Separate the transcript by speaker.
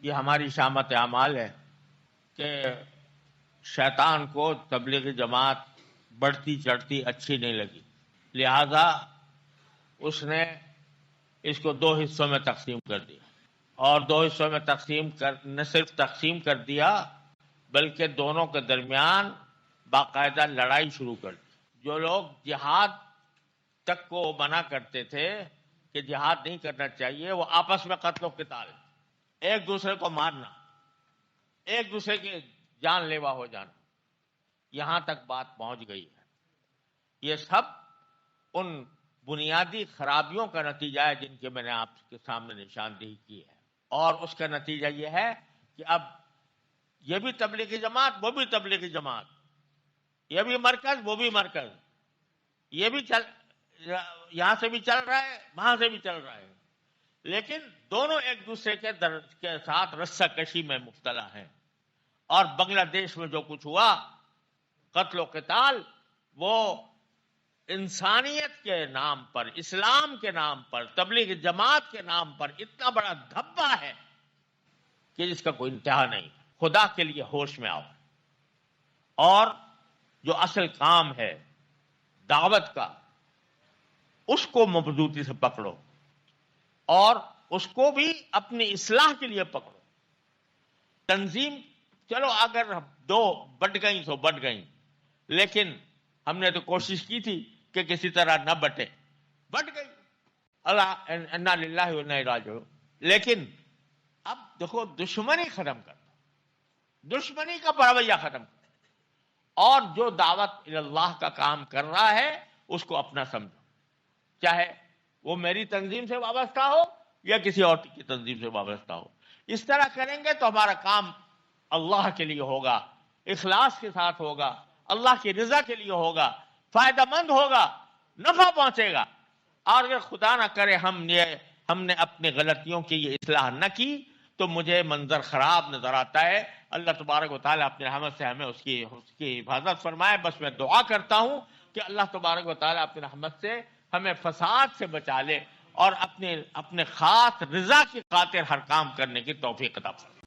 Speaker 1: یہ ہماری شامت اعمال ہے کہ شیطان کو تبلیغی جماعت بڑھتی چڑھتی اچھی نہیں لگی، لہذا اس نے اس کو دو حصوں میں تقسیم کر دیا، اور دو حصوں میں نہ صرف تقسیم کر دیا بلکہ دونوں کے درمیان باقاعدہ لڑائی شروع کر دی۔ جو لوگ جہاد تک کو منع کرتے تھے کہ جہاد نہیں کرنا چاہیے، وہ آپس میں قتل و قتال، ایک دوسرے کو مارنا، ایک دوسرے کی جان لیوا ہو جانا، یہاں تک بات پہنچ گئی ہے۔ یہ سب ان بنیادی خرابیوں کا نتیجہ ہے جن کے میں نے آپ کے سامنے نشاندہی کی ہے، اور اس کا نتیجہ یہ ہے کہ اب یہ بھی تبلیغی جماعت، وہ بھی تبلیغی جماعت، یہ بھی مرکز، وہ بھی مرکز، یہ بھی یہاں سے بھی چل رہا ہے، وہاں سے بھی چل رہا ہے، لیکن دونوں ایک دوسرے کے ساتھ رسہ کشی میں مبتلا ہیں۔ اور بنگلہ دیش میں جو کچھ ہوا، قتل و قتال، وہ انسانیت کے نام پر، اسلام کے نام پر، تبلیغ جماعت کے نام پر اتنا بڑا دھبا ہے کہ جس کا کوئی انتہا نہیں۔ خدا کے لیے ہوش میں آؤ، اور جو اصل کام ہے دعوت کا، اس کو مضبوطی سے پکڑو، اور اس کو بھی اپنی اصلاح کے لیے پکڑو۔ تنظیم چلو اگر دو بٹ گئیں تو بٹ گئیں، لیکن ہم نے تو کوشش کی تھی کہ کسی طرح نہ بٹے، بٹ گئی، اللہ انا للہ و انا الیہ راجعون۔ لیکن اب دیکھو، دشمنی ختم کر، دشمنی کا رویہ ختم کر، اور جو دعوت اللہ کا کام کر رہا ہے اس کو اپنا سمجھو، چاہے وہ میری تنظیم سے وابستہ ہو یا کسی اور کی تنظیم سے وابستہ ہو۔ اس طرح کریں گے تو ہمارا کام اللہ کے لیے ہوگا، اخلاص کے ساتھ ہوگا، اللہ کی رضا کے لیے ہوگا، فائدہ مند ہوگا، نفع پہنچے گا۔ اور اگر خدا نہ کرے ہم نے اپنی غلطیوں کی یہ اصلاح نہ کی تو مجھے منظر خراب نظر آتا ہے۔ اللہ تبارک و تعالیٰ اپنے رحمت سے ہمیں اس کی حفاظت فرمائے۔ بس میں دعا کرتا ہوں کہ اللہ تبارک و تعالیٰ اپنی رحمت سے ہمیں فساد سے بچا لے اور اپنے خاص رضا کی خاطر ہر کام کرنے کی توفیق عطا فرمائے۔